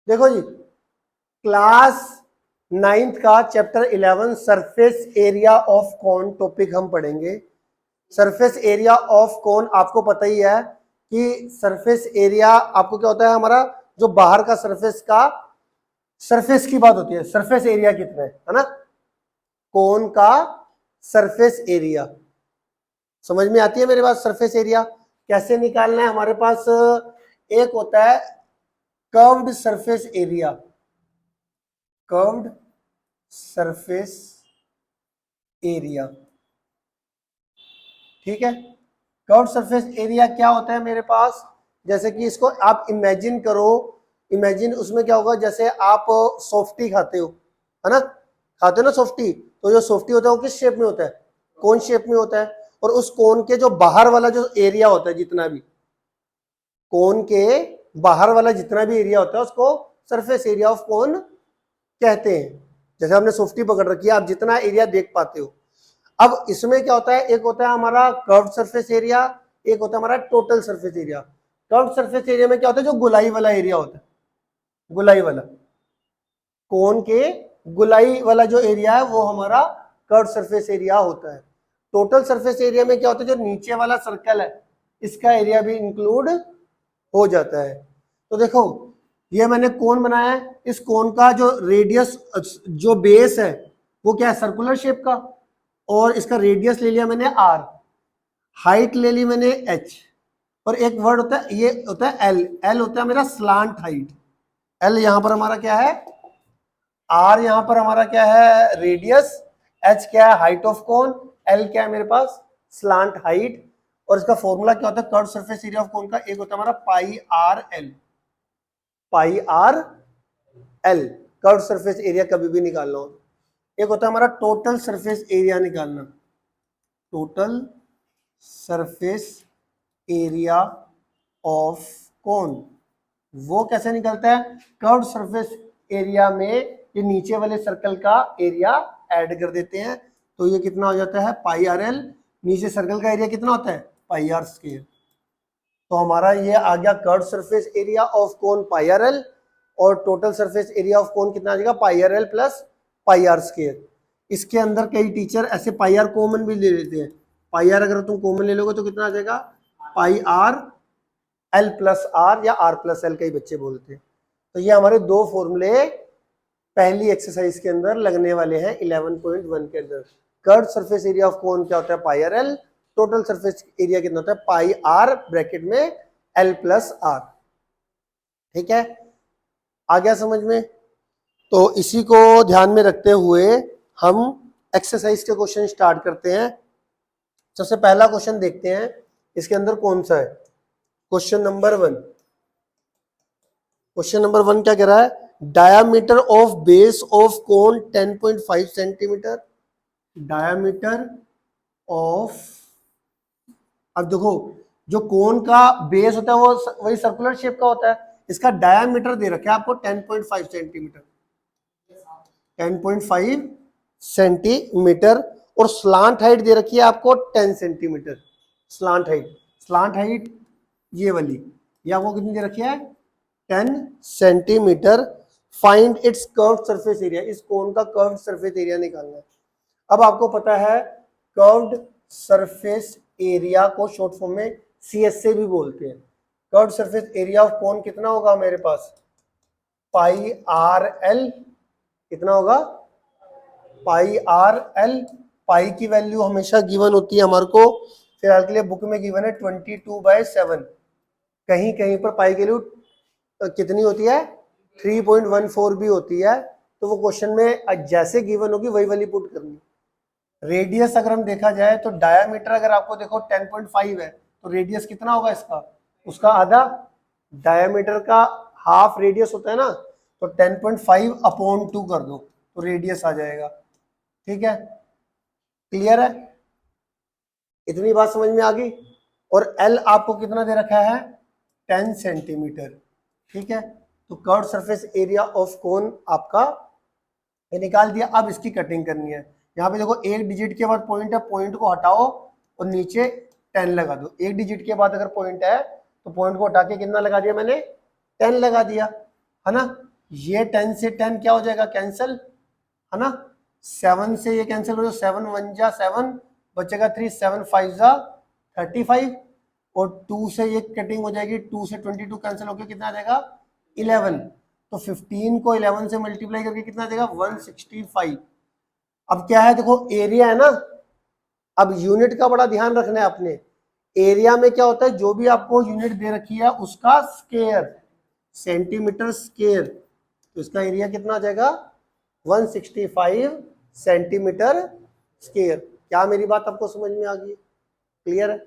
देखो जी, class 9th का chapter 11 surface area of cone topic हम पढ़ेंगे। सरफेस एरिया ऑफ कॉन आपको पता ही है कि सरफेस एरिया आपको क्या होता है, हमारा जो बाहर का सरफेस की बात होती है, सरफेस एरिया कितना है ना, कौन का सरफेस एरिया। समझ में आती है मेरे पास? सरफेस एरिया कैसे निकालना है? हमारे पास एक होता है curved surface area, curved surface area, ठीक है। कर्व्ड सरफेस एरिया क्या होता है मेरे पास? जैसे कि इसको आप इमेजिन करो, इमेजिन उसमें क्या होगा, जैसे आप सॉफ्टी खाते हो, है ना, खाते हो ना सॉफ्टी, तो जो सॉफ्टी होता है वो किस शेप में होता है? कोन शेप में होता है। और उस कोन के जो बाहर वाला जो एरिया होता है, जितना भी कोन के बाहर वाला जितना भी एरिया होता है उसको सरफेस एरिया ऑफ कोन कहते हैं। जैसे हमने सॉफ्टी पकड़ रखी है, आप जितना एरिया देख पाते हो। अब इसमें क्या होता है, एक होता है हमारा कर्व्ड सरफेस एरिया, एक होता है हमारा total surface area. Curved surface area में क्या होता है, जो गुलाई वाला एरिया होता है, गुलाई वाला, कोन के गुलाई वाला जो एरिया है वो हमारा कर्व्ड सरफेस एरिया होता है। टोटल सरफेस एरिया में क्या होता है, जो नीचे वाला सर्कल है इसका एरिया भी इंक्लूड हो जाता है। तो देखो, ये मैंने कोन बनाया है, इस कोन का जो रेडियस, जो बेस है वो क्या है, सर्कुलर शेप का, और इसका रेडियस ले लिया मैंने r, हाइट ले ली मैंने h, और एक वर्ड होता है, ये होता है l, l होता है मेरा स्लांट हाइट। l यहां पर हमारा क्या है, r यहां पर हमारा क्या है, रेडियस, h क्या है, हाइट ऑफ कोन, l क्या है मेरे पास, स्लांट हाइट। और इसका फॉर्मूला क्या होता है curved surface area of cone का, एक होता है हमारा pi are l, pi are l, curved surface area कभी भी निकालना हो। एक होता है हमारा टोटल सरफेस एरिया निकालना, total surface area of cone. वो कैसे निकलता है, कर्व्ड सरफेस एरिया में ये नीचे वाले सर्कल का एरिया ऐड कर देते हैं, तो ये कितना हो जाता है, पाई आर एल। नीचे सर्कल का एरिया कितना होता है, पाई आर स्क्वायर। तो हमारा ये आ गया curved surface area of cone pi are l, और total surface area of cone कितना आ जाएगा, pi are l plus pi r square. इसके अंदर कई टीचर ऐसे पाई आर कॉमन भी ले लेते हैं। पाई आर अगर तुम कॉमन ले लोगे तो कितना आ जाएगा, pi are l plus are, या आर प्लस एल कई बच्चे बोलते हैं। तो ये हमारे दो फॉर्मूले पहली एक्सरसाइज के अंदर लगने वाले हैं 11.1 के अंदर। Curved surface area of cone क्या होता है, pi are L, total surface area कितना होता है, पाई आर ब्रैकेट में एल प्लस आर। ठीक है, आ गया समझ में? तो इसी को ध्यान में रखते हुए हम एक्सरसाइज के क्वेश्चन स्टार्ट करते हैं। सबसे पहला क्वेश्चन देखते हैं, इसके अंदर कौन सा है, क्वेश्चन नंबर 1। क्वेश्चन नंबर 1 क्या कह रहा है, diameter of base of cone 10.5 centimetre, diameter of, अब देखो जो कोन का बेस होता है वो वही सर्कुलर शेप का होता है, इसका डायामीटर दे रखा है आपको 10.5 सेंटीमीटर, 10.5 सेंटीमीटर, और स्लांट हाइट दे रखी है आपको 10 centimetre. Slant height, slant height ये वाली, ये आपको कितनी दे रखी है, 10 centimetre. Find its curved surface area, इस कोन का कर्व्ड सरफेस एरिया निकालना है। अब आपको पता है कर्व्ड सरफेस एरिया को शॉर्ट फॉर्म में सीएसए भी बोलते हैं। Curved surface area of cone कितना होगा मेरे पास, पाई आर एल, कितना होगा, पाई आर एल। पाई की वैल्यू हमेशा गिवन होती है हमारे को, फिलहाल के लिए बुक में गिवन है 22/7, कहीं कहीं पर पाई की वैल्यू कितनी होती है, 3.14 भी होती है। तो वो क्वेश्चन में जैसे गिवन होगी वही वाली पुट करनी। रेडियस अगर हम देखा जाए तो डायामीटर अगर आपको देखो 10.5 है, तो रेडियस कितना होगा इसका, उसका आधा, डायामीटर का हाफ रेडियस होता है ना, तो 10.5/2 कर दो तो रेडियस आ जाएगा। ठीक है, क्लियर है, इतनी बात समझ में आ गई। और एल आपको कितना दे रखा है, 10 सेंटीमीटर। ठीक है, तो कर्व्ड सरफेस एरिया ऑफ कोन आपका ये निकाल दिया। अब इसकी कटिंग करनी है। यहाँ पे देखो एक डिजिट के बाद पॉइंट है, पॉइंट को हटाओ और नीचे 10 लगा दो। एक डिजिट के बाद अगर पॉइंट है तो पॉइंट को हटा के कितना लगा दिया मैंने, 10 लगा दिया, है ना। ये 10 से 10 क्या हो जाएगा, कैंसिल, है ना। 7 से ये कैंसिल हो जाएगा, 7 1 जा 7, बचेगा 3, 7 5 जा 35, और 2 से ये कटिंग हो जाएगी, 2 से 22 कैंसिल होकर कितना आ जाएगा 11। तो 15 को 11 से मल्टीप्लाई करके कितना आ जाएगा 165। अब क्या है देखो, एरिया है ना, अब यूनिट का बड़ा ध्यान रखना है अपने। एरिया में क्या होता है, जो भी आपको यूनिट दे रखी है उसका स्क्वायर, सेंटीमीटर स्क्वायर, तो इसका एरिया कितना आ जाएगा 165 सेंटीमीटर स्क्वायर। क्या मेरी बात आपको समझ में आ गई, क्लियर है।